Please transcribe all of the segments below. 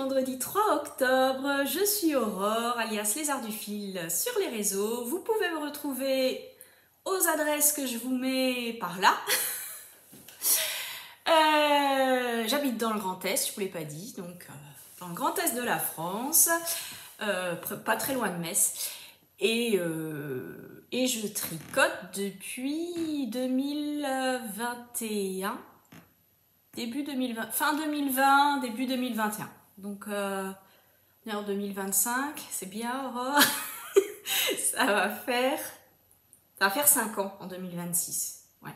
vendredi 3 octobre, je suis Aurore, alias Les Arts du Fil sur les réseaux. Vous pouvez me retrouver aux adresses que je vous mets par là. J'habite dans le Grand Est, je ne vous l'ai pas dit, donc dans le Grand Est de la France, pas très loin de Metz. Et je tricote depuis 2021, fin 2020, début 2021. Donc, on est en 2025, c'est bien, Aurore. Ça va faire 5 ans en 2026. Ouais.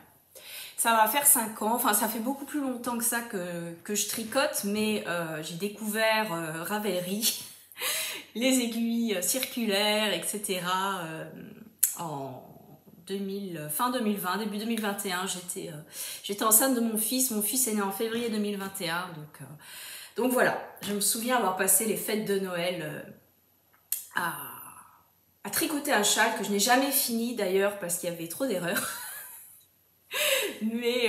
Ça va faire 5 ans, enfin ça fait beaucoup plus longtemps que ça que je tricote, mais j'ai découvert Ravelry, les aiguilles circulaires, etc. En fin 2020, début 2021, j'étais enceinte de mon fils. Mon fils est né en février 2021, donc voilà. Je me souviens avoir passé les fêtes de Noël à tricoter un châle que je n'ai jamais fini d'ailleurs parce qu'il y avait trop d'erreurs. Mais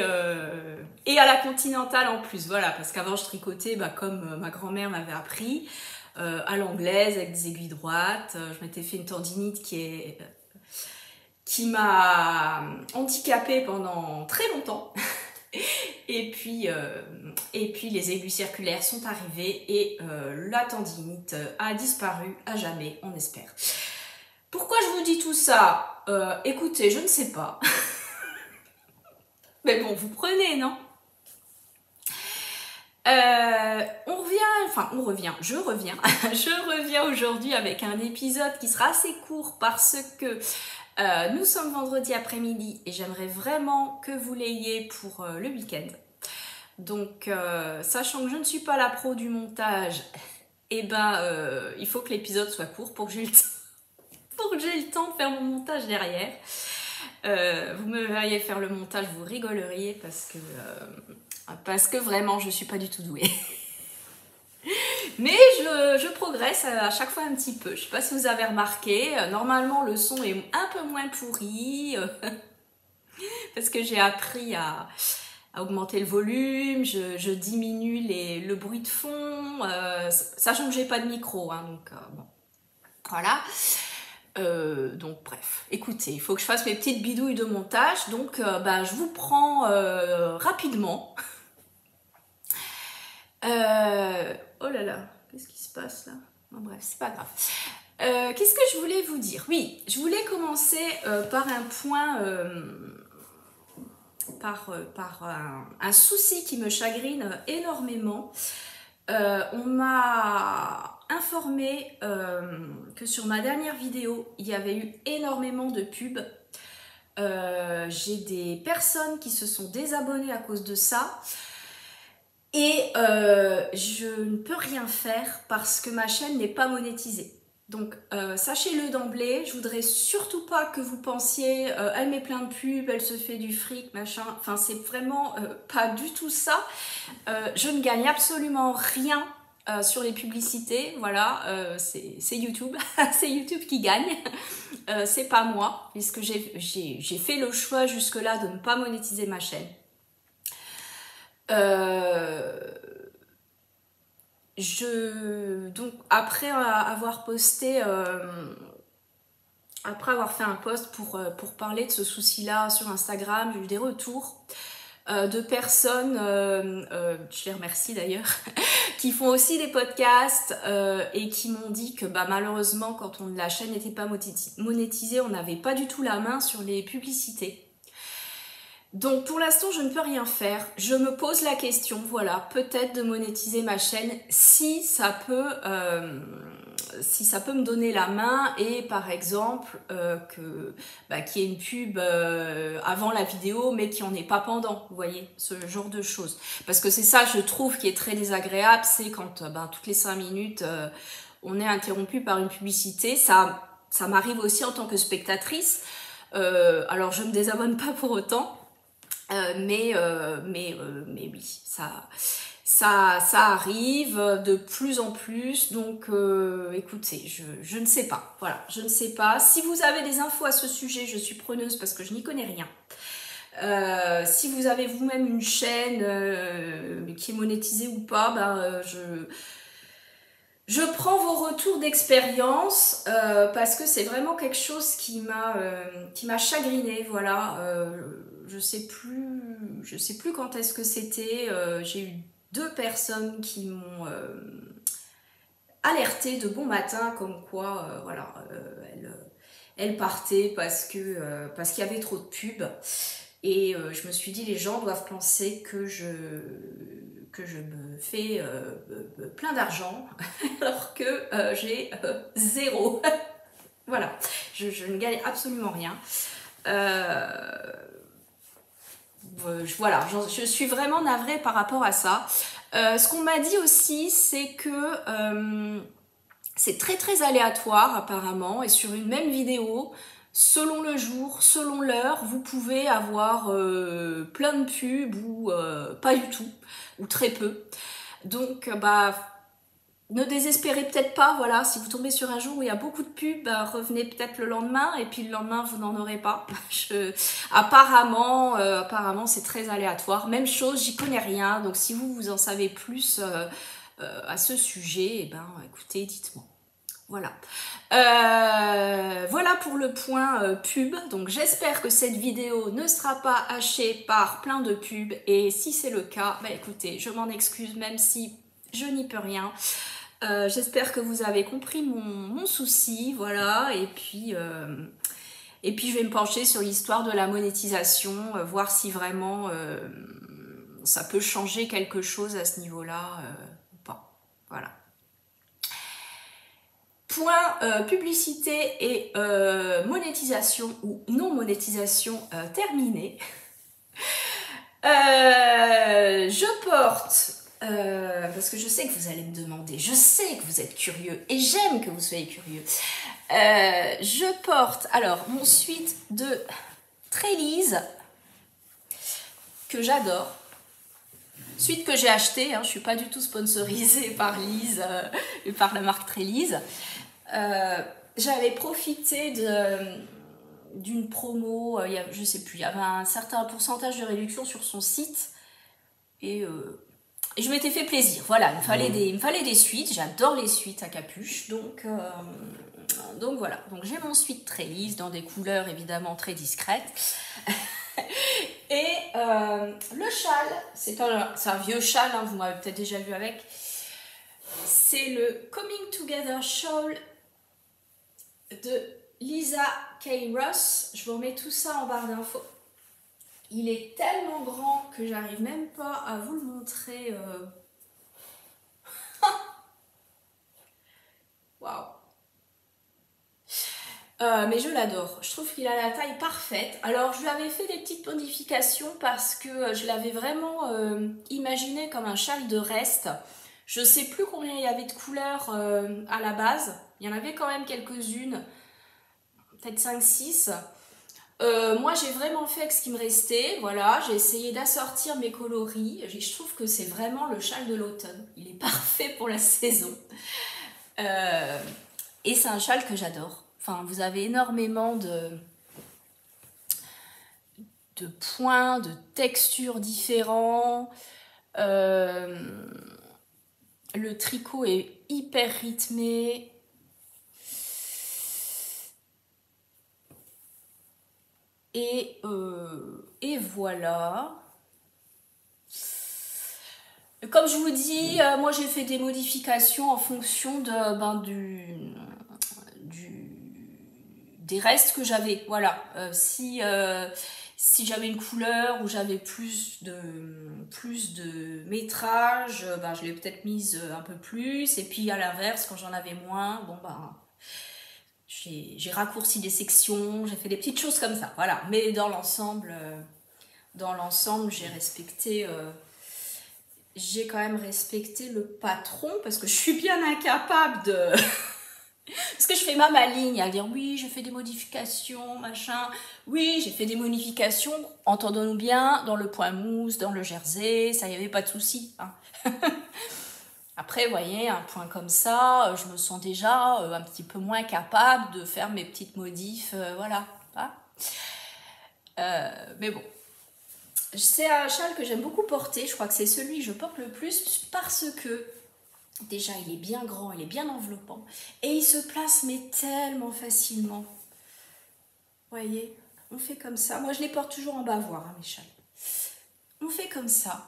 et à la continentale en plus, voilà, parce qu'avant je tricotais comme ma grand-mère m'avait appris, à l'anglaise avec des aiguilles droites. Je m'étais fait une tendinite qui m'a handicapée pendant très longtemps. Et puis les aiguilles circulaires sont arrivées et la tendinite a disparu à jamais, on espère. Pourquoi je vous dis tout ça? Écoutez, je ne sais pas. Mais bon, vous prenez, non? Je reviens aujourd'hui avec un épisode qui sera assez court parce que nous sommes vendredi après-midi et j'aimerais vraiment que vous l'ayez pour le week-end. Donc, sachant que je ne suis pas la pro du montage, il faut que l'épisode soit court pour que j'ai le temps de faire mon montage derrière. Vous me verriez faire le montage, vous rigoleriez parce que vraiment je suis pas du tout douée. Mais je progresse à chaque fois un petit peu. Je sais pas si vous avez remarqué, normalement le son est un peu moins pourri parce que j'ai appris à augmenter le volume, je diminue le bruit de fond, sachant que j'ai pas de micro, hein, donc bon, voilà. Donc bref, écoutez, il faut que je fasse mes petites bidouilles de montage, donc je vous prends rapidement. Oh là là, qu'est-ce qui se passe là? Bon, bref, c'est pas grave. Qu'est-ce que je voulais vous dire? Oui, je voulais commencer par un point, par un souci qui me chagrine énormément. On m'a informé que sur ma dernière vidéo, il y avait eu énormément de pubs. J'ai des personnes qui se sont désabonnées à cause de ça. Et je ne peux rien faire parce que ma chaîne n'est pas monétisée. Donc sachez-le d'emblée, je voudrais surtout pas que vous pensiez elle met plein de pubs, elle se fait du fric, machin. Enfin c'est vraiment pas du tout ça. Je ne gagne absolument rien sur les publicités, voilà, c'est YouTube, c'est YouTube qui gagne, c'est pas moi, puisque j'ai fait le choix jusque-là de ne pas monétiser ma chaîne. Donc après avoir posté, après avoir fait un post pour parler de ce souci-là sur Instagram, j'ai eu des retours de personnes, je les remercie d'ailleurs, qui font aussi des podcasts et qui m'ont dit que malheureusement quand la chaîne n'était pas monétisée, on n'avait pas du tout la main sur les publicités. Donc pour l'instant je ne peux rien faire, je me pose la question, voilà, peut-être de monétiser ma chaîne si ça peut me donner la main et par exemple qu'il y ait une pub avant la vidéo mais qu'il n'y en ait pas pendant, vous voyez, ce genre de choses. Parce que c'est ça je trouve qui est très désagréable, c'est quand toutes les 5 minutes on est interrompu par une publicité, ça m'arrive aussi en tant que spectatrice, alors je ne me désabonne pas pour autant. Mais oui, ça arrive de plus en plus, donc écoutez, je ne sais pas, voilà, je ne sais pas. Si vous avez des infos à ce sujet, je suis preneuse parce que je n'y connais rien. Si vous avez vous-même une chaîne qui est monétisée ou pas, Je prends vos retours d'expérience parce que c'est vraiment quelque chose qui m'a chagrinée, voilà. Je sais plus quand est-ce que c'était. J'ai eu 2 personnes qui m'ont alerté de bon matin, comme quoi, voilà, elles partaient parce qu'il y avait trop de pubs. Et je me suis dit, les gens doivent penser que je me fais plein d'argent, alors que j'ai 0. Voilà, je ne gagne absolument rien. Voilà, je suis vraiment navrée par rapport à ça. Ce qu'on m'a dit aussi, c'est que c'est très très aléatoire apparemment, et sur une même vidéo, selon le jour, selon l'heure, vous pouvez avoir plein de pubs ou pas du tout, ou très peu. Donc, bah, ne désespérez peut-être pas, voilà, si vous tombez sur un jour où il y a beaucoup de pubs, bah, revenez peut-être le lendemain, et puis le lendemain, vous n'en aurez pas. Apparemment, c'est très aléatoire. Même chose, j'y connais rien, donc si vous en savez plus à ce sujet, eh ben, écoutez, dites-moi. Voilà. Voilà pour le point pub. Donc j'espère que cette vidéo ne sera pas hachée par plein de pubs. Et si c'est le cas, bah écoutez, je m'en excuse même si je n'y peux rien. J'espère que vous avez compris mon souci. Voilà. Et puis je vais me pencher sur l'histoire de la monétisation, voir si vraiment ça peut changer quelque chose à ce niveau-là ou pas. Voilà. Point publicité et monétisation ou non monétisation terminée. Je porte, parce que je sais que vous allez me demander, je sais que vous êtes curieux et j'aime que vous soyez curieux. Je porte alors mon suite de Trélise que j'adore. Suite que j'ai acheté, hein, je ne suis pas du tout sponsorisée par Lise et par la marque Trélise. J'avais profité d'une promo, je sais plus, il y avait un certain pourcentage de réduction sur son site et je m'étais fait plaisir. Voilà, il me fallait des suites, j'adore les suites à capuche, donc voilà. Donc j'ai mon suite Trélise dans des couleurs évidemment très discrètes. Et le châle, c'est un vieux châle, hein, vous m'avez peut-être déjà vu avec. C'est le Coming Together Shawl de Lisa K. Ross. Je vous remets tout ça en barre d'infos. Il est tellement grand que j'arrive même pas à vous le montrer. Waouh! Mais je l'adore. Je trouve qu'il a la taille parfaite. Alors, je lui avais fait des petites modifications parce que je l'avais vraiment imaginé comme un châle de reste. Je sais plus combien il y avait de couleurs à la base. Il y en avait quand même quelques-unes. Peut-être 5-6. Moi, j'ai vraiment fait avec ce qui me restait. Voilà, j'ai essayé d'assortir mes coloris. Je trouve que c'est vraiment le châle de l'automne. Il est parfait pour la saison. Et c'est un châle que j'adore. Enfin, vous avez énormément de points, de textures différents. Le tricot est hyper rythmé. Et voilà. Comme je vous dis, moi j'ai fait des modifications en fonction des restes que j'avais. Voilà. Si j'avais une couleur où j'avais plus de métrage, je l'ai peut-être mise un peu plus. Et puis à l'inverse, quand j'en avais moins, bon j'ai raccourci des sections, j'ai fait des petites choses comme ça. Voilà. Mais dans l'ensemble, j'ai respecté. J'ai quand même respecté le patron parce que je suis bien incapable de... Parce que je fais ma ligne à dire oui, j'ai fait des modifications, machin. Oui, j'ai fait des modifications, entendons-nous bien, dans le point mousse, dans le jersey, ça y avait pas de souci. Hein. Après, vous voyez, un point comme ça, je me sens déjà un petit peu moins capable de faire mes petites modifs, voilà. Hein. Mais bon. C'est un châle que j'aime beaucoup porter, je crois que c'est celui que je porte le plus parce que Déjà, il est bien grand, il est bien enveloppant. Et il se place mais tellement facilement. Vous voyez, on fait comme ça. Moi, je les porte toujours en bavoir, hein, mes châles. On fait comme ça.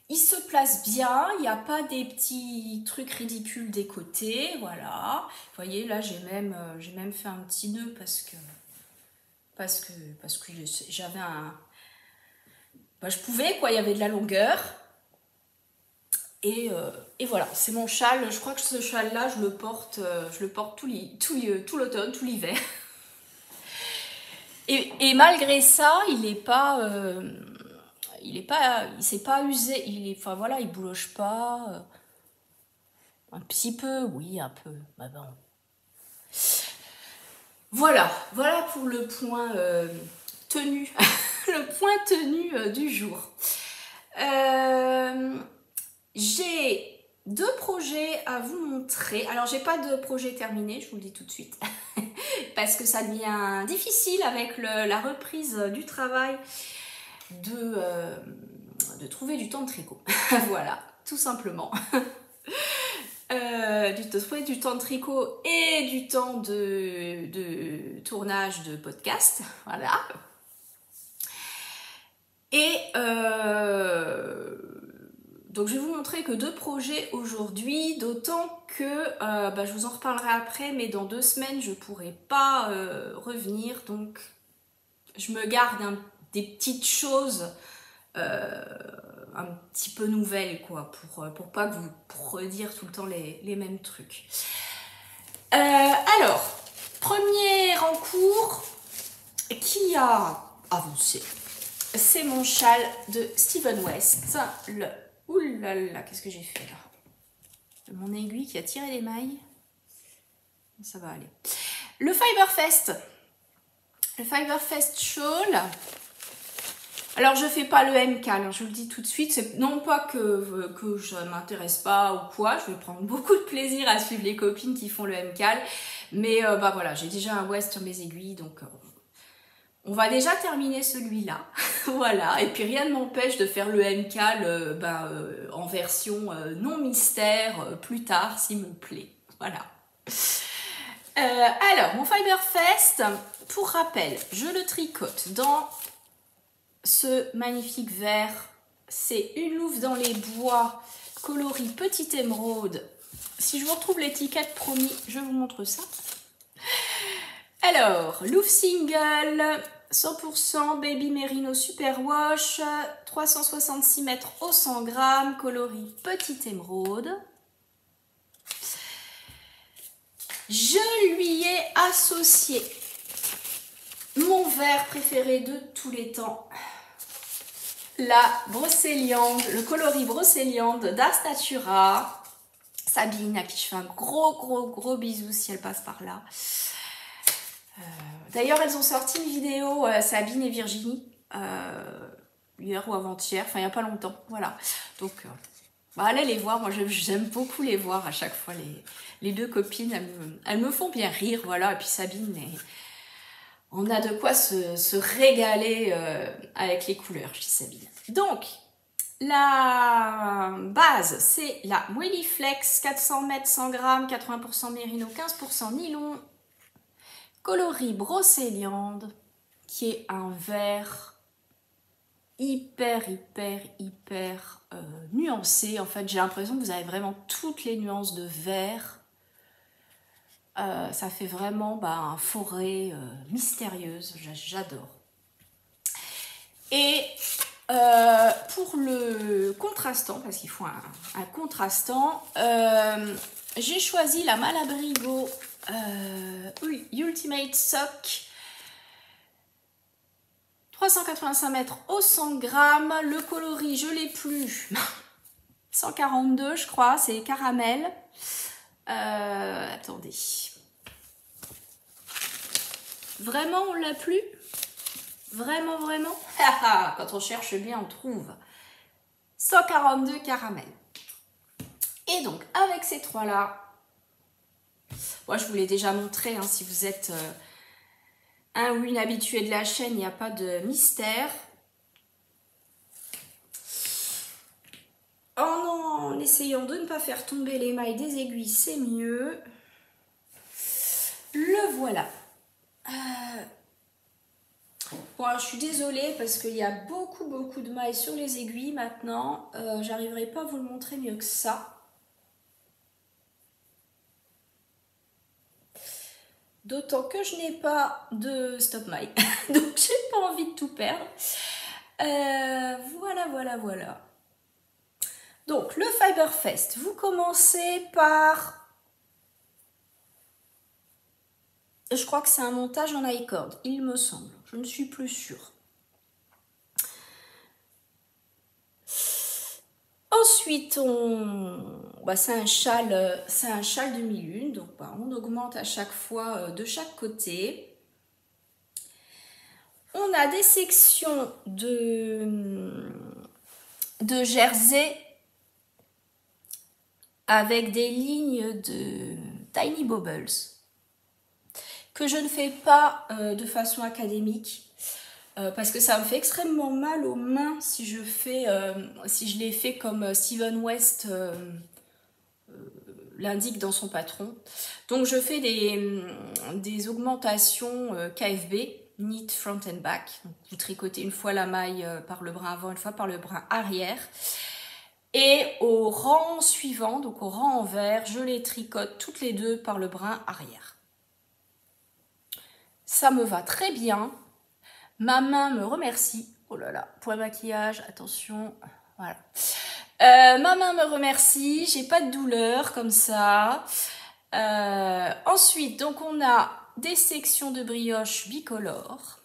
Il se place bien, il n'y a pas des petits trucs ridicules des côtés, voilà. Vous voyez, là, j'ai même fait un petit nœud parce que j'avais un... Bah, je pouvais, quoi, il y avait de la longueur. Et voilà, c'est mon châle. Je crois que ce châle-là, je le porte tout l'automne, tout l'hiver. Et malgré ça, il s'est pas usé. Enfin voilà, il bouloche pas. Un petit peu, oui, un peu. Bah bon. Voilà pour le point tenu, le point tenu du jour. J'ai 2 projets à vous montrer. Alors, j'ai pas de projet terminé, je vous le dis tout de suite, parce que ça devient difficile avec la reprise du travail de trouver du temps de tricot. Voilà, tout simplement. De trouver du temps de tricot et du temps de tournage de podcast. Voilà. Et donc je vais vous montrer que 2 projets aujourd'hui, d'autant que je vous en reparlerai après, mais dans 2 semaines je pourrai pas revenir, donc je me garde des petites choses un petit peu nouvelles, quoi, pour pas que vous redire tout le temps les mêmes trucs. Alors, premier en cours qui a avancé, c'est mon châle de Steven West, le... Ouh là là, qu'est-ce que j'ai fait là? Mon aiguille qui a tiré les mailles. Ça va aller. Le Fiberfest. Le Fiberfest Shawl. Alors, je fais pas le MCAL, hein, je vous le dis tout de suite. C'est non pas que je ne m'intéresse pas ou quoi. Je vais prendre beaucoup de plaisir à suivre les copines qui font le MCAL. Mais voilà, j'ai déjà un West sur mes aiguilles, donc... on va déjà terminer celui-là, voilà, et puis rien ne m'empêche de faire le MCAL en version non mystère plus tard s'il me plaît, voilà. Alors, mon Fiberfest, pour rappel, je le tricote dans ce magnifique vert, c'est une louve dans les bois, coloris Petite Émeraude. Si je vous retrouve l'étiquette, promis, je vous montre ça. Alors, louve single, 100% Baby Merino Superwash, 366 mètres au 100 grammes, coloris Petite Émeraude. Je lui ai associé mon vert préféré de tous les temps, la brocéliande, le coloris brocéliande d'Ars Natura. Sabine, à qui je fais un gros bisou si elle passe par là. D'ailleurs, elles ont sorti une vidéo, Sabine et Virginie, hier ou avant-hier, enfin il n'y a pas longtemps, voilà. Donc, allez les voir, moi j'aime beaucoup les voir à chaque fois, les 2 copines, elles me font bien rire, voilà. Et puis Sabine, on a de quoi se régaler avec les couleurs, je dis Sabine. Donc, la base, c'est la Welly Flex, 400 mètres, 100 grammes, 80% mérino, 15% nylon, coloris brocéliande, qui est un vert hyper nuancé. En fait, j'ai l'impression que vous avez vraiment toutes les nuances de vert. Ça fait vraiment un forêt mystérieuse, j'adore. Et pour le contrastant, parce qu'il faut un contrastant, j'ai choisi la Malabrigo Ultimate Sock, 385 mètres au 100 grammes. Le coloris, je l'ai plus, 142 je crois, c'est caramel. Attendez. Vraiment, on l'a plus? Vraiment? Quand on cherche bien, on trouve. 142 caramel. Et donc, avec ces 3-là, moi, je vous l'ai déjà montré, hein, si vous êtes un ou une habituée de la chaîne, il n'y a pas de mystère. En essayant de ne pas faire tomber les mailles des aiguilles, c'est mieux. Le voilà. Bon, alors, je suis désolée parce qu'il y a beaucoup de mailles sur les aiguilles maintenant. J'arriverai pas à vous le montrer mieux que ça. D'autant que je n'ai pas de stop maille. Donc, j'ai pas envie de tout perdre. Voilà. Donc, le Fiberfest, vous commencez par... Je crois que c'est un montage en I-cord, il me semble. Je ne suis plus sûre. Ensuite, c'est un châle demi-lune. Donc, on augmente à chaque fois de chaque côté. On a des sections de jersey avec des lignes de Tiny Bubbles que je ne fais pas de façon académique parce que ça me fait extrêmement mal aux mains si je les fais comme Steven West l'indique dans son patron. Donc je fais des augmentations KFB, knit front and back. Donc, vous tricotez une fois la maille par le brin avant, une fois par le brin arrière. Et au rang suivant, donc au rang envers, je les tricote toutes les deux par le brin arrière. Ça me va très bien. Ma main me remercie. Oh là là, pour le maquillage, attention. Voilà. Ma main me remercie. J'ai pas de douleur comme ça. Ensuite, donc on a des sections de brioche bicolore.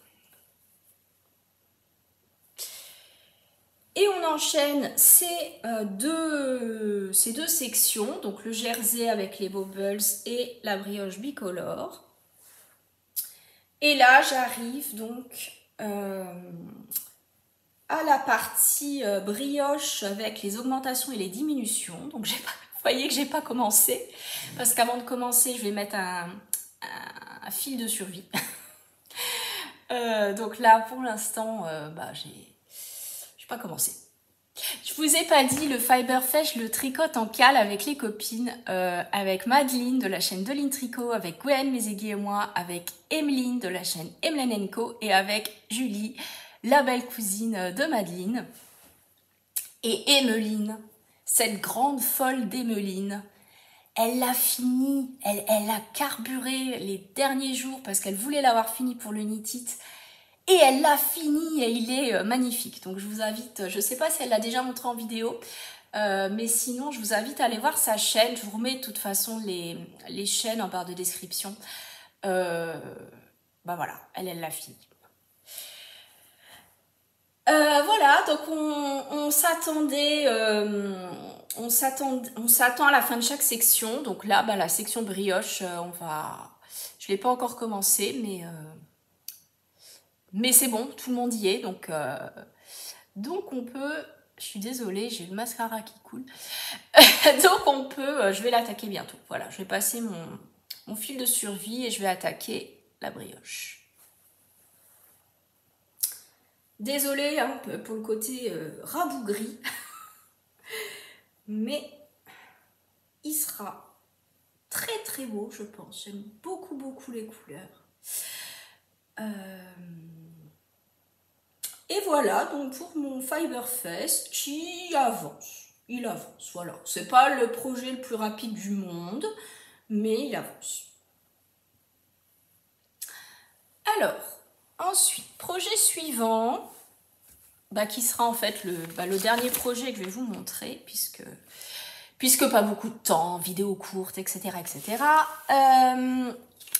Et on enchaîne ces deux sections, donc le jersey avec les bubbles et la brioche bicolore. Et là, j'arrive donc à la partie brioche avec les augmentations et les diminutions. Donc, vous voyez que j'ai pas commencé, parce qu'avant de commencer, je vais mettre un fil de survie. Donc là, pour l'instant, j'ai pas commencé. Je vous ai pas dit, le Fiberfest, je le tricote en cale avec les copines, avec Madeleine de la chaîne Deline Tricot, avec Gwen Mézégui et moi, avec Emeline de la chaîne Emeline & Co et avec Julie, la belle cousine de Madeleine. Et Emeline, cette grande folle d'Emeline, elle l'a fini, elle a carburé les derniers jours parce qu'elle voulait l'avoir fini pour le Knit-It. Et elle l'a fini et il est magnifique. Donc je vous invite, je ne sais pas si elle l'a déjà montré en vidéo, mais sinon je vous invite à aller voir sa chaîne. Je vous remets de toute façon les chaînes en barre de description. Voilà, elle l'a fini. Voilà, donc on s'attend à la fin de chaque section. Donc là, la section brioche, je l'ai pas encore commencé, mais c'est bon, tout le monde y est, donc on peut, je suis désolée, j'ai le mascara qui coule, donc on peut, je vais l'attaquer bientôt, voilà, je vais passer mon fil de survie et je vais attaquer la brioche. Désolée hein, pour le côté rabougri, mais il sera très très beau, je pense, j'aime beaucoup les couleurs. Et voilà, donc pour mon Fiberfest, il avance, voilà. C'est pas le projet le plus rapide du monde, mais il avance. Alors, ensuite, projet suivant, qui sera en fait le dernier projet que je vais vous montrer, puisque pas beaucoup de temps, vidéo courte, etc.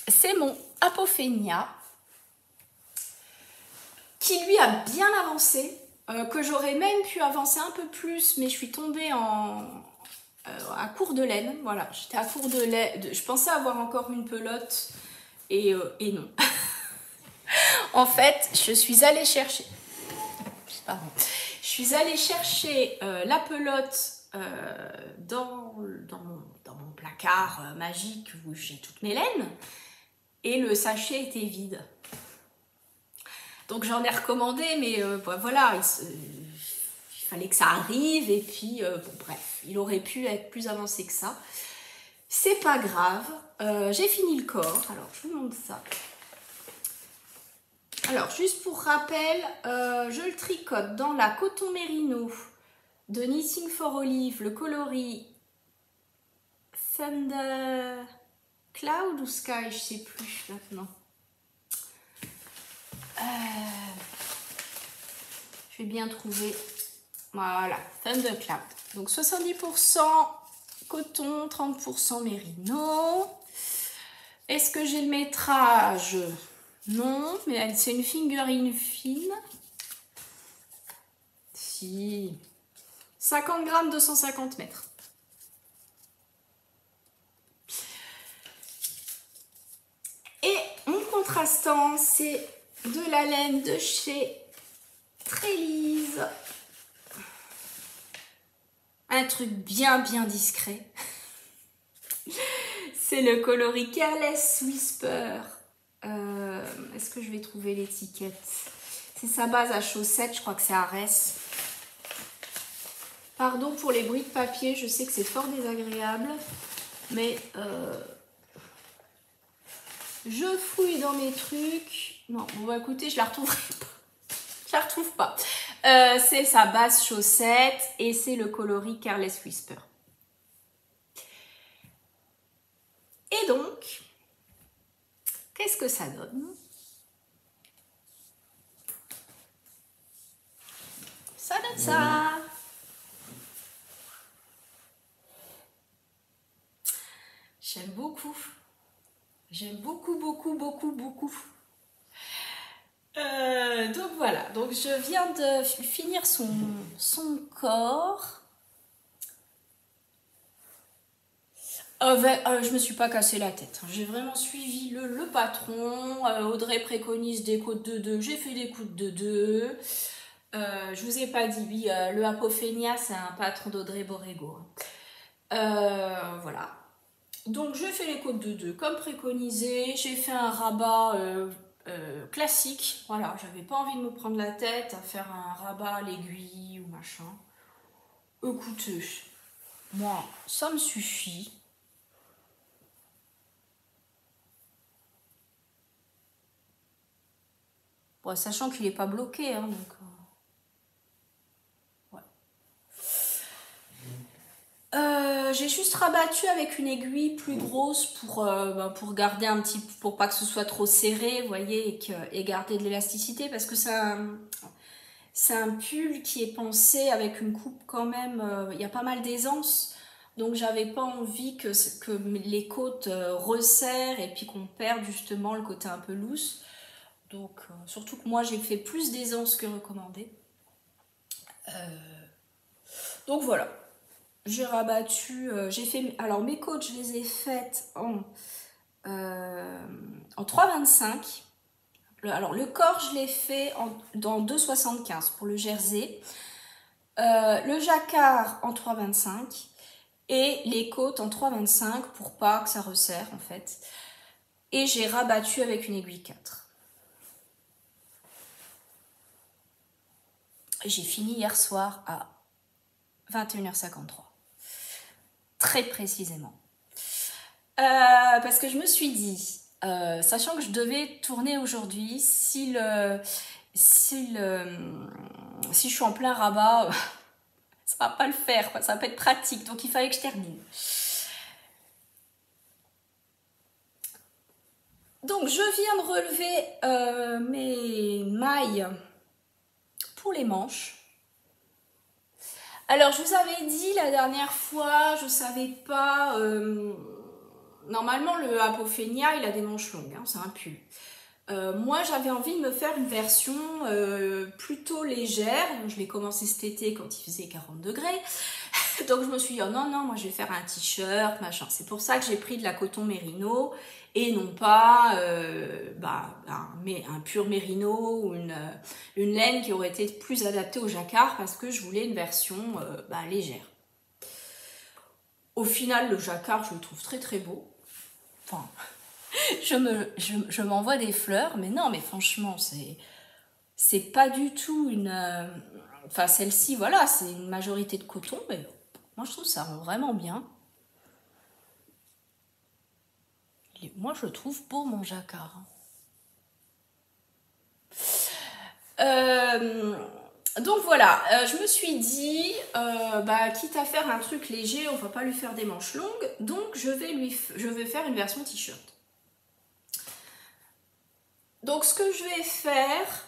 C'est mon Apophenia, qui lui a bien avancé, que j'aurais même pu avancer un peu plus, mais je suis tombée à court de laine. Voilà, j'étais à court de laine. Je pensais avoir encore une pelote et non. En fait, je suis allée chercher. Pardon. Je suis allée chercher la pelote dans mon placard magique où j'ai toutes mes laines et le sachet était vide. Donc j'en ai recommandé, mais voilà, il il fallait que ça arrive, et puis, bon, bref, il aurait pu être plus avancé que ça. C'est pas grave, j'ai fini le corps, alors je vous montre ça. Alors, juste pour rappel, je le tricote dans la coton mérino de Knitting for Olive, le coloris Thunder Cloud ou Sky, je sais plus maintenant. Je vais bien trouver. Voilà, Thunder Cloud. Donc 70% coton, 30% mérino. Est-ce que j'ai le métrage? Non, mais c'est une fingering fine. Si. 50 grammes, 250 mètres. Et mon contrastant, c'est de la laine de chez Trélise. Un truc bien discret. C'est le coloris Careless Whisper. Est-ce que je vais trouver l'étiquette? C'est sa base à chaussettes, je crois que c'est Arès. Pardon pour les bruits de papier, je sais que c'est fort désagréable, mais je fouille dans mes trucs. Non, bon bah écoutez, je la retrouverai pas. Je la retrouve pas. C'est sa base chaussette et c'est le coloris Careless Whisper. Et donc, qu'est-ce que ça donne? Ça donne ça. J'aime beaucoup. J'aime beaucoup. Donc voilà, donc je viens de finir son corps. Je me suis pas cassé la tête. J'ai vraiment suivi le patron. Audrey préconise des côtes de 2. J'ai fait des côtes de 2. Je vous ai pas dit, oui, le Apophénia, c'est un patron d'Audrey Borrego. Voilà. Donc, je fais les côtes de 2 comme préconisé. J'ai fait un rabat classique. Voilà, j'avais pas envie de me prendre la tête à faire un rabat à l'aiguille ou machin. Écoutez, moi, ça me suffit. Bon, sachant qu'il n'est pas bloqué, hein, donc... j'ai juste rabattu avec une aiguille plus grosse pour garder un petit, pour pas que ce soit trop serré, vous voyez, et garder de l'élasticité, parce que c'est un pull qui est pensé avec une coupe quand même, il y a pas mal d'aisance, donc j'avais pas envie que les côtes resserrent et puis qu'on perde justement le côté un peu loose. Donc surtout que moi j'ai fait plus d'aisance que recommandé. Donc voilà. J'ai rabattu, j'ai fait, alors mes côtes, je les ai faites en 3,25. Alors le corps, je l'ai fait dans 2,75 pour le jersey. Le jacquard en 3,25 et les côtes en 3,25 pour pas que ça resserre en fait. Et j'ai rabattu avec une aiguille 4. J'ai fini hier soir à 21h53. Très précisément. Parce que je me suis dit, sachant que je devais tourner aujourd'hui, si je suis en plein rabat, ça va pas le faire, quoi, ça va pas être pratique, donc il fallait que je termine. Donc je viens de relever mes mailles pour les manches. Alors, je vous avais dit la dernière fois, je savais pas... normalement, le Apophénia, il a des manches longues, hein, c'est un pull. Moi, j'avais envie de me faire une version plutôt légère. Je l'ai commencé cet été quand il faisait 40 degrés. Donc, je me suis dit, oh non, moi, je vais faire un t-shirt, machin. C'est pour ça que j'ai pris de la coton mérino et non pas un pur mérino ou une laine qui aurait été plus adaptée au jacquard parce que je voulais une version légère. Au final, le jacquard, je le trouve très beau. Enfin, je m'envoie des fleurs, mais non, mais franchement, C'est pas du tout une... Enfin, celle-ci, voilà, c'est une majorité de coton, mais moi, je trouve ça vraiment bien. Moi, je le trouve beau, mon jacquard. Donc voilà, je me suis dit, quitte à faire un truc léger, on va pas lui faire des manches longues, donc je vais faire une version t-shirt. Donc ce que je vais faire,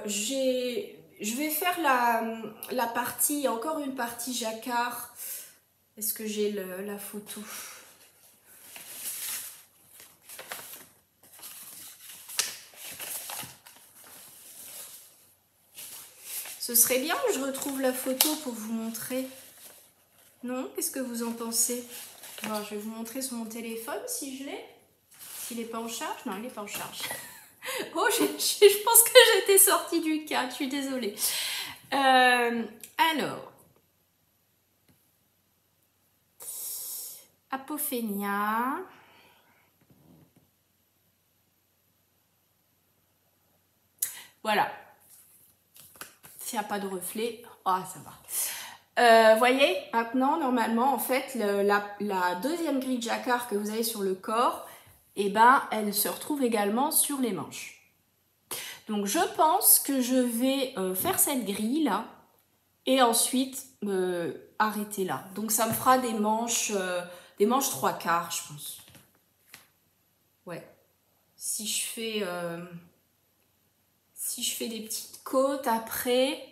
je vais faire la partie, encore une partie jacquard. Est-ce que j'ai la photo ? Ce serait bien que je retrouve la photo pour vous montrer. Non? Qu'est-ce que vous en pensez? Bon, je vais vous montrer sur mon téléphone si je l'ai. S'il n'est pas en charge? Non, il n'est pas en charge. Oh, je pense que j'étais sortie du cadre, je suis désolée. Alors, Apophénia. Voilà. S'il n'y a pas de reflet, ça va. Voyez, maintenant, normalement, en fait, la deuxième grille de jacquard que vous avez sur le corps, elle se retrouve également sur les manches. Donc, je pense que je vais faire cette grille là et ensuite arrêter là. Donc, ça me fera des manches 3/4, je pense. Ouais. Si je fais des petites côtes après,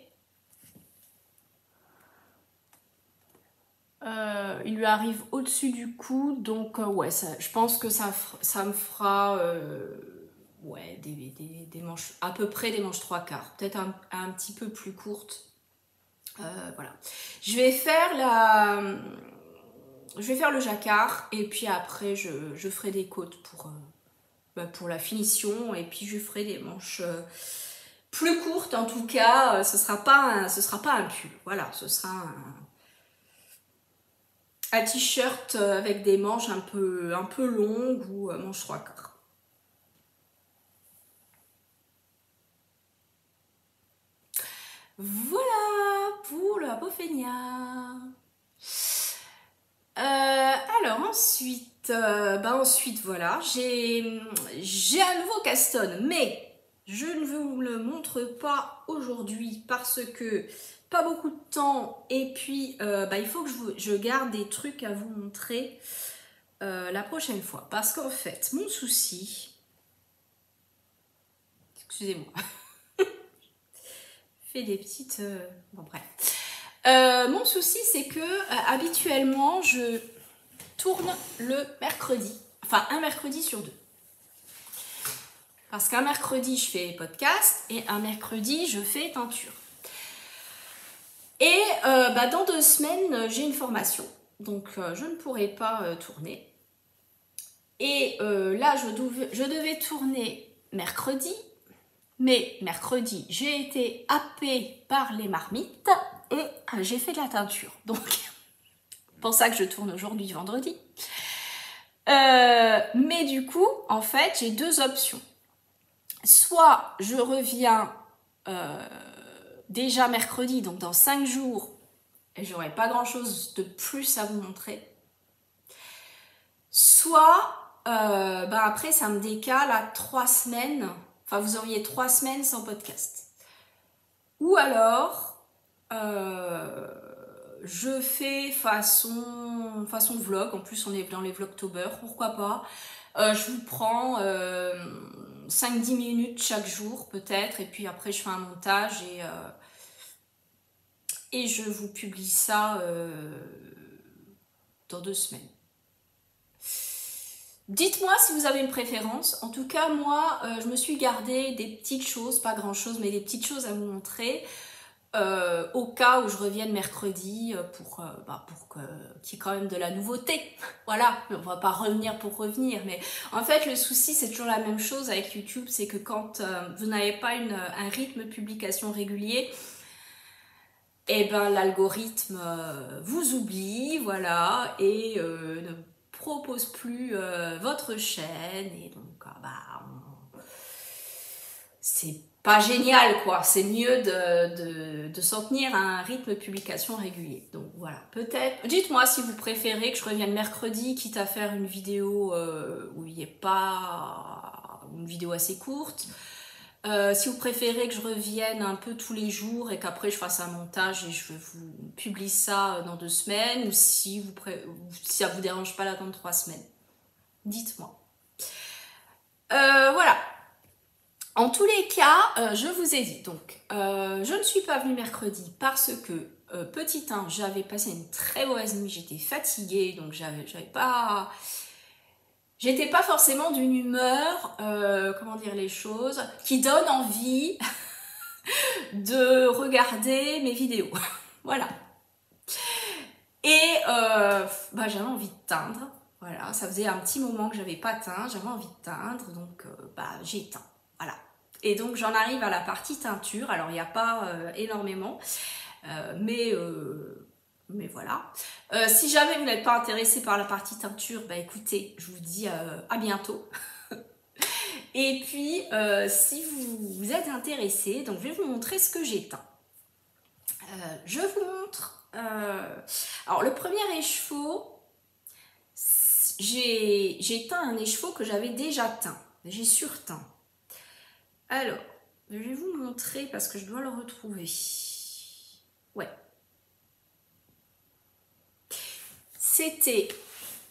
il lui arrive au-dessus du cou, donc ouais, je pense que ça me fera ouais, des manches, à peu près des manches 3/4, peut-être un petit peu plus courtes. Voilà. Je vais faire le jacquard et puis après je ferai des côtes pour la finition, et puis je ferai des manches plus courtes. En tout cas, ce sera pas un pull. Voilà, ce sera un t-shirt avec des manches un peu longues ou manches 3/4. Voilà pour la Apophénia. Alors ensuite, voilà, j'ai un nouveau Caston, mais je ne vous le montre pas aujourd'hui parce que pas beaucoup de temps, et puis il faut que je garde des trucs à vous montrer la prochaine fois, parce qu'en fait mon souci, excusez-moi, fait des petites bon bref, mon souci c'est que habituellement je tourne le mercredi, enfin un mercredi sur 2. Parce qu'un mercredi, je fais podcast et un mercredi, je fais teinture. Et dans 2 semaines, j'ai une formation. Donc, je ne pourrai pas tourner. Et là, je devais tourner mercredi. Mais mercredi, j'ai été happée par les marmites et j'ai fait de la teinture. Donc, c'est pour ça que je tourne aujourd'hui, vendredi. Mais du coup, en fait, j'ai 2 options. Soit je reviens déjà mercredi, donc dans 5 jours, et j'aurai pas grand chose de plus à vous montrer. Soit après ça me décale à 3 semaines, enfin vous auriez 3 semaines sans podcast. Ou alors je fais façon vlog, en plus on est dans les vlogtober, pourquoi pas. Je vous prends 5-10 minutes chaque jour peut-être, et puis après je fais un montage et je vous publie ça dans 2 semaines. Dites-moi si vous avez une préférence. En tout cas, moi, je me suis gardé des petites choses, pas grand chose, mais des petites choses à vous montrer au cas où je revienne mercredi pour qu'il y ait quand même de la nouveauté. Voilà, on va pas revenir pour revenir, mais en fait le souci c'est toujours la même chose avec YouTube, c'est que quand vous n'avez pas un rythme de publication régulier, et l'algorithme vous oublie, voilà, et ne propose plus votre chaîne, et donc c'est pas génial, quoi. C'est mieux de s'en tenir à un rythme de publication régulier. Donc voilà, peut-être. Dites-moi si vous préférez que je revienne mercredi, quitte à faire une vidéo où il n'y ait pas une vidéo assez courte. Si vous préférez que je revienne un peu tous les jours et qu'après je fasse un montage et je vous publie ça dans 2 semaines, ou si ça vous dérange pas d'attendre 3 semaines. Dites-moi. Voilà. En tous les cas, je vous ai dit, donc, je ne suis pas venue mercredi parce que, petit 1, j'avais passé une très mauvaise nuit, j'étais fatiguée, donc j'étais pas forcément d'une humeur, comment dire les choses, qui donne envie de regarder mes vidéos. Voilà. Et j'avais envie de teindre. Voilà, ça faisait un petit moment que j'avais pas teint, j'avais envie de teindre, donc j'ai teint. Voilà. Et donc j'en arrive à la partie teinture. Alors il n'y a pas énormément, mais voilà. Si jamais vous n'êtes pas intéressé par la partie teinture, écoutez, je vous dis à bientôt. Et puis si vous êtes intéressé, donc je vais vous montrer ce que j'ai teint. Je vous montre. Alors le premier écheveau. J'ai teint un écheveau que j'avais déjà teint. J'ai surteint. Alors, je vais vous montrer parce que je dois le retrouver. Ouais. C'était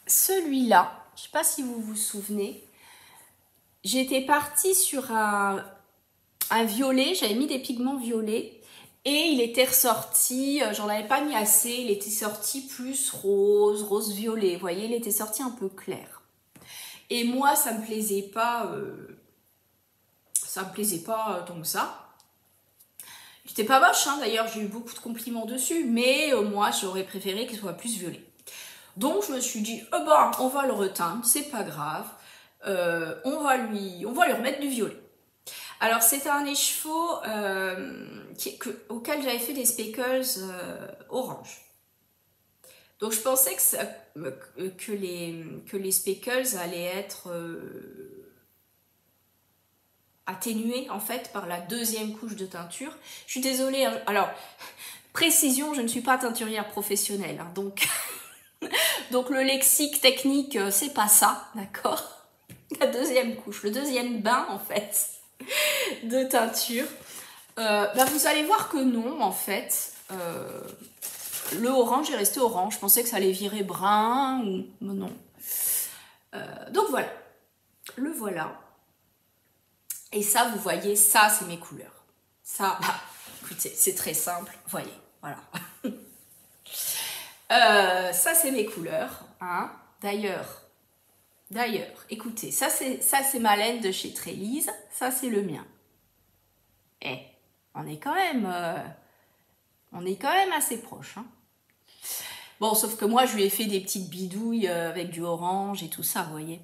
celui-là. Je ne sais pas si vous vous souvenez. J'étais partie sur un violet. J'avais mis des pigments violets. Et il était ressorti, j'en avais pas mis assez, il était sorti plus rose-violet, vous voyez, il était sorti un peu clair. Et moi, ça me plaisait pas tant que ça. Il était pas moche, hein, d'ailleurs, j'ai eu beaucoup de compliments dessus, mais moi, j'aurais préféré qu'il soit plus violet. Donc, je me suis dit, on va le reteindre, c'est pas grave, on va lui remettre du violet. Alors, c'était un écheveau auquel j'avais fait des speckles orange. Donc, je pensais que les speckles allaient être atténués, en fait, par la deuxième couche de teinture. Je suis désolée. Hein, alors, précision, je ne suis pas teinturière professionnelle. Hein, donc, donc, le lexique technique, c'est pas ça, d'accord? La deuxième couche, le deuxième bain, en fait, de teinture. Vous allez voir que non, en fait. Le orange est resté orange. Je pensais que ça allait virer brun ou non. Donc voilà. Le voilà. Et ça, vous voyez, ça, c'est mes couleurs. Ça, écoutez, c'est très simple. Vous voyez, voilà. Ça, c'est mes couleurs. Hein. D'ailleurs, écoutez, ça, c'est ma laine de chez Trélise. Ça, c'est le mien. Eh, on est quand même assez proches. Hein. Bon, sauf que moi, je lui ai fait des petites bidouilles avec du orange et tout ça, vous voyez.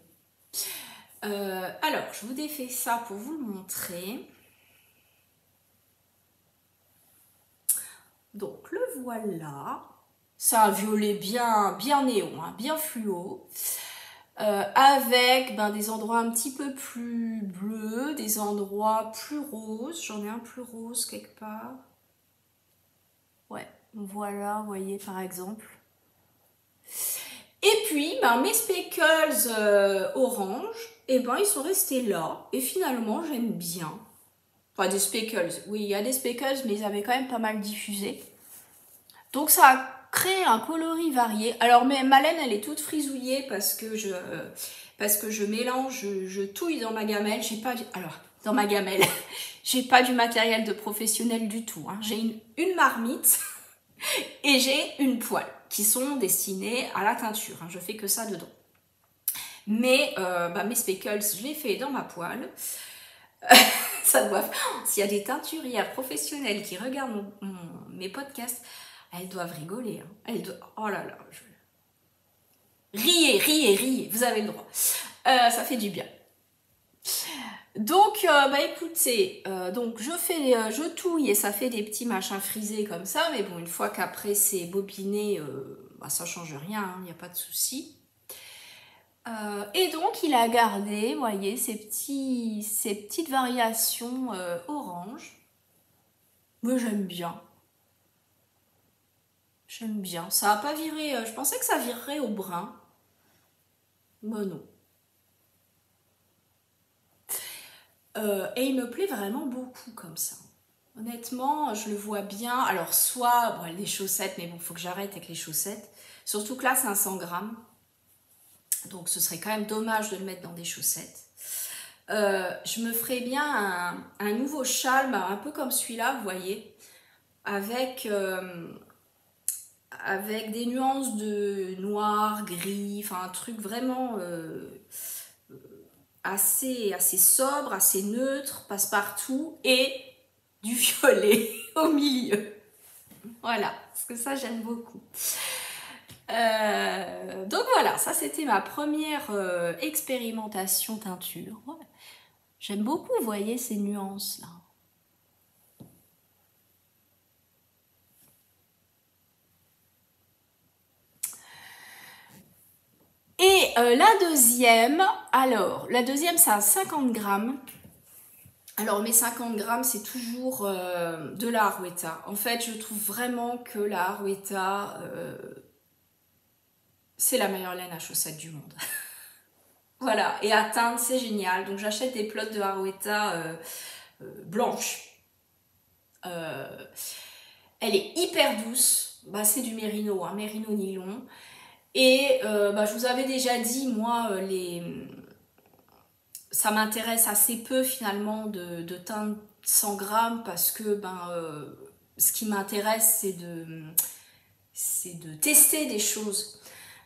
Alors, je vous défais ça pour vous le montrer. Donc, le voilà. C'est un violet bien néon, hein, bien fluo. Avec des endroits un petit peu plus bleus, des endroits plus roses. J'en ai un plus rose quelque part. Ouais, voilà, vous voyez par exemple. Et puis, mes speckles orange, ils sont restés là. Et finalement, j'aime bien. Enfin, des speckles. Oui, il y a des speckles, mais ils avaient quand même pas mal diffusé. Donc, ça a créé un coloris varié. Alors, ma laine, elle est toute frisouillée parce que je mélange, je touille dans ma gamelle. Dans ma gamelle, j'ai pas du matériel de professionnel du tout. Hein. J'ai une marmite et j'ai une poêle qui sont destinées à la teinture. Hein. Je fais que ça dedans. Mais mes speckles, je les fais dans ma poêle. S'il y a des teinturières professionnelles qui regardent mes podcasts, elles doivent rigoler. Hein. Oh là là. Riez, vous avez le droit. Ça fait du bien. Donc, écoutez, donc je touille et ça fait des petits machins frisés comme ça, mais bon, une fois qu'après c'est bobiné, ça change rien, il n'y a pas de souci. Et donc, il a gardé, vous voyez, ces petites variations orange. Moi, j'aime bien. J'aime bien. Ça n'a pas viré. Je pensais que ça virerait au brun. Mais non. Et il me plaît vraiment beaucoup comme ça. Honnêtement, je le vois bien. Alors, soit bon, les chaussettes, mais bon, il faut que j'arrête avec les chaussettes. Surtout que là, c'est un 100 grammes. Donc, ce serait quand même dommage de le mettre dans des chaussettes. Je me ferais bien un nouveau châle, un peu comme celui-là, vous voyez, avec des nuances de noir, gris, enfin un truc vraiment assez sobre, assez neutre, passe-partout, et du violet au milieu. Voilà, parce que ça j'aime beaucoup. Donc voilà, ça c'était ma première expérimentation teinture. Ouais. J'aime beaucoup, vous voyez, ces nuances là. Et la deuxième, c'est à 50 grammes. Alors mes 50 grammes, c'est toujours de la Harwetta. En fait, je trouve vraiment que la Harwetta, c'est la meilleure laine à chaussettes du monde. Voilà, et à teindre, c'est génial. Donc j'achète des plots de Harwetta blanches. Elle est hyper douce. Bah, c'est du mérino, hein, mérino nylon. Et je vous avais déjà dit, moi, ça m'intéresse assez peu finalement de teindre 100 grammes parce que ce qui m'intéresse, c'est de tester des choses.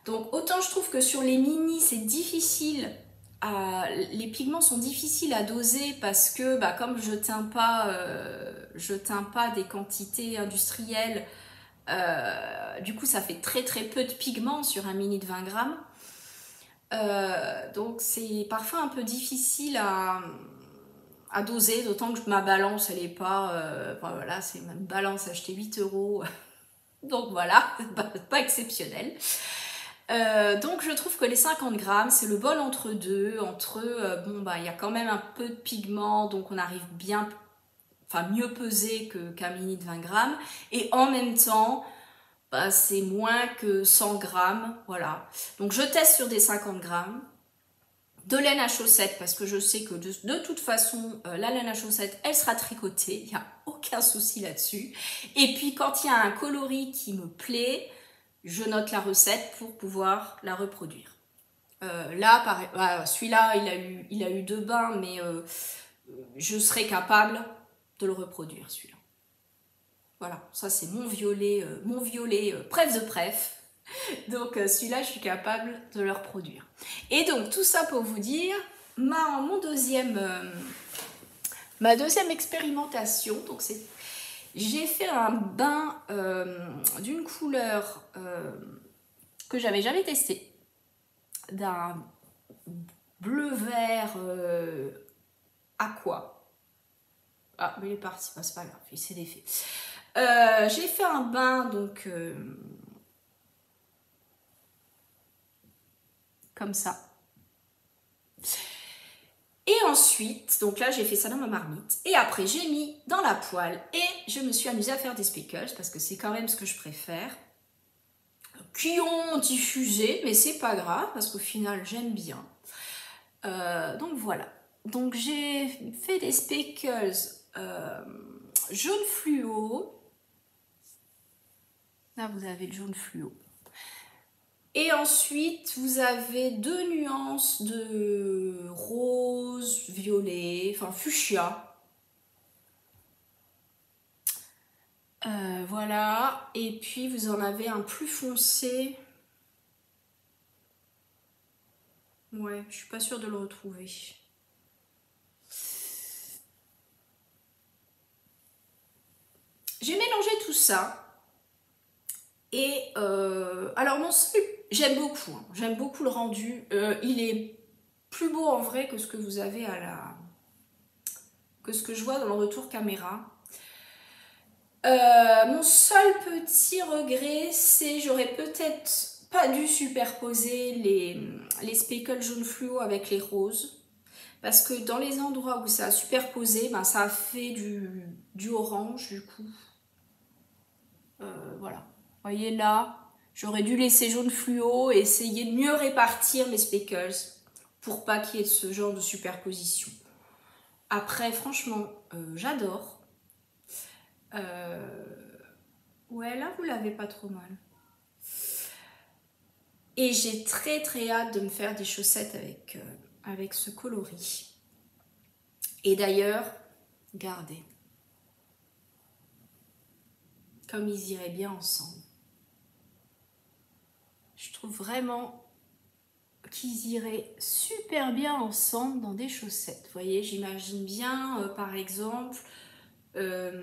Donc autant je trouve que sur les mini, c'est difficile, les pigments sont difficiles à doser parce que comme je teins pas des quantités industrielles, du coup ça fait très très peu de pigments sur un mini de 20 grammes. Donc c'est parfois un peu difficile à doser, d'autant que ma balance elle est pas, voilà, c'est ma balance achetée 8 €. Donc voilà, pas exceptionnel. Donc je trouve que les 50 grammes c'est le bon entre-deux, il y a quand même un peu de pigment, donc on arrive bien, mieux pesé qu'un mini de 20 grammes, et en même temps c'est moins que 100 grammes, voilà. Donc je teste sur des 50 grammes. De laine à chaussettes, parce que je sais que de toute façon, la laine à chaussettes, elle sera tricotée, il n'y a aucun souci là-dessus. Et puis quand il y a un coloris qui me plaît, je note la recette pour pouvoir la reproduire. Là, celui-là, il a eu 2 bains, mais je serai capable de le reproduire, celui-là. Voilà, ça c'est mon violet pref de pref. Donc celui-là, je suis capable de le reproduire. Et donc tout ça pour vous dire, ma deuxième expérimentation, donc j'ai fait un bain d'une couleur que j'avais jamais testé, d'un bleu-vert aqua. Ah, mais il est parti, c'est pas grave, il s'est défait. J'ai fait un bain donc comme ça. Et ensuite, donc là j'ai fait ça dans ma marmite, et après j'ai mis dans la poêle et je me suis amusée à faire des speckles parce que c'est quand même ce que je préfère, qui ont diffusé, mais c'est pas grave parce qu'au final j'aime bien. Donc voilà, donc j'ai fait des speckles jaune fluo, là vous avez le jaune fluo. Et ensuite, vous avez 2 nuances de rose, violet, enfin fuchsia. Voilà. Et puis, vous en avez un plus foncé. Ouais, je suis pas sûre de le retrouver. J'ai mélangé tout ça. Et alors mon seul, j'aime beaucoup le rendu. Il est plus beau en vrai que ce que vous avez que ce que je vois dans le retour caméra. Mon seul petit regret, c'est j'aurais peut-être pas dû superposer les speckles jaune fluo avec les roses. Parce que dans les endroits où ça a superposé, ben, ça a fait du orange du coup. Voilà. Vous voyez là, j'aurais dû laisser jaune fluo et essayer de mieux répartir mes speckles pour pas qu'il y ait ce genre de superposition. Après, franchement, j'adore. Ouais, là, vous l'avez pas trop mal. Et j'ai très hâte de me faire des chaussettes avec ce coloris. Et d'ailleurs, regardez. Comme ils iraient bien ensemble. Je trouve vraiment qu'ils iraient super bien ensemble dans des chaussettes. Vous voyez, j'imagine bien, par exemple, le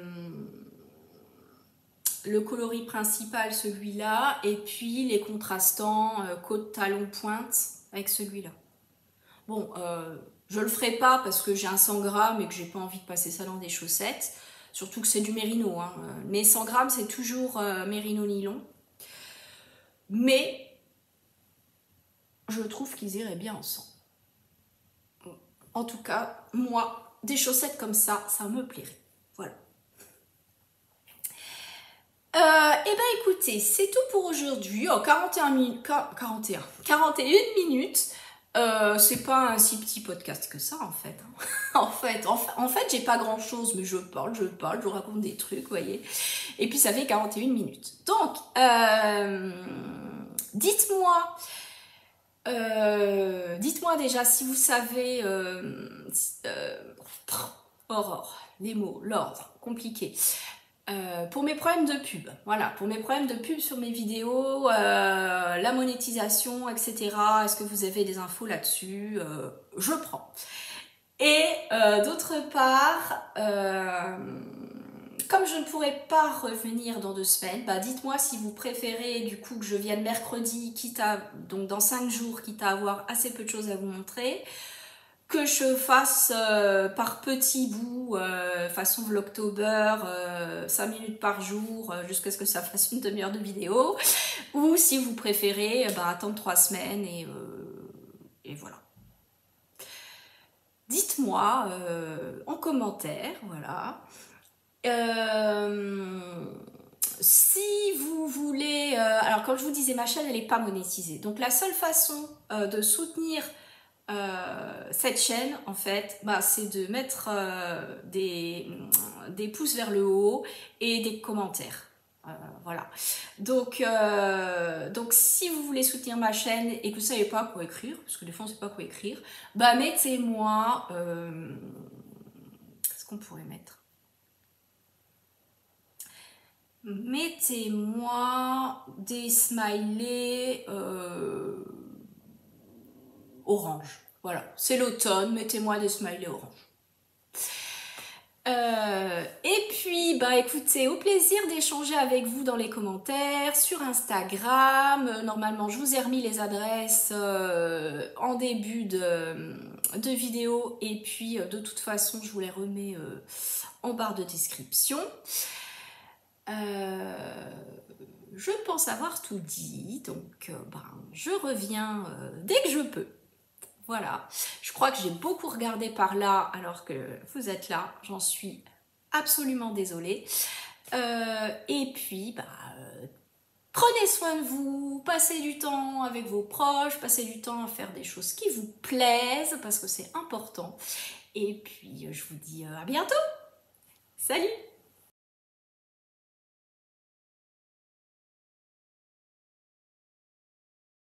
coloris principal, celui-là, et puis les contrastants côte, talon, pointe avec celui-là. Bon, je le ferai pas parce que j'ai un 100 grammes et que j'ai pas envie de passer ça dans des chaussettes. Surtout que c'est du mérino. Hein. Mais 100 grammes, c'est toujours mérino nylon. Mais je trouve qu'ils iraient bien ensemble. En tout cas, moi, des chaussettes comme ça me plairait. Voilà. Eh ben écoutez, c'est tout pour aujourd'hui. Oh, 41 minutes. C'est pas un si petit podcast que ça en fait. en fait j'ai pas grand chose, mais je parle, je vous raconte des trucs, vous voyez. Et puis ça fait 41 minutes. Donc, dites-moi déjà si vous savez, Aurore, les mots, l'ordre, compliqué. Pour mes problèmes de pub, voilà, pour mes problèmes de pub sur mes vidéos, la monétisation, etc. Est-ce que vous avez des infos là-dessus? Je prends. Et d'autre part, comme je ne pourrai pas revenir dans 2 semaines, bah dites-moi si vous préférez du coup que je vienne mercredi, donc dans 5 jours, quitte à avoir assez peu de choses à vous montrer, que je fasse par petits bouts, façon Vlogtober, 5 minutes par jour, jusqu'à ce que ça fasse une demi-heure de vidéo, ou si vous préférez, attendre 3 semaines et voilà. Dites-moi en commentaire, voilà. Si vous voulez... alors comme je vous disais, ma chaîne, elle n'est pas monétisée. Donc la seule façon de soutenir cette chaîne en fait c'est de mettre des pouces vers le haut et des commentaires, voilà. Donc si vous voulez soutenir ma chaîne et que vous savez pas quoi écrire, parce que des fois on sait pas quoi écrire, mettez-moi qu'est-ce qu'on pourrait mettre, mettez-moi des smileys orange. Voilà, c'est l'automne, mettez-moi des smileys orange. Et puis, écoutez, au plaisir d'échanger avec vous dans les commentaires, sur Instagram. Normalement, je vous ai remis les adresses en début de vidéo. Et puis, de toute façon, je vous les remets en barre de description. Je pense avoir tout dit, donc je reviens dès que je peux. Voilà, je crois que j'ai beaucoup regardé par là alors que vous êtes là, j'en suis absolument désolée. Et puis, prenez soin de vous, passez du temps avec vos proches, passez du temps à faire des choses qui vous plaisent parce que c'est important. Et puis, je vous dis à bientôt. Salut!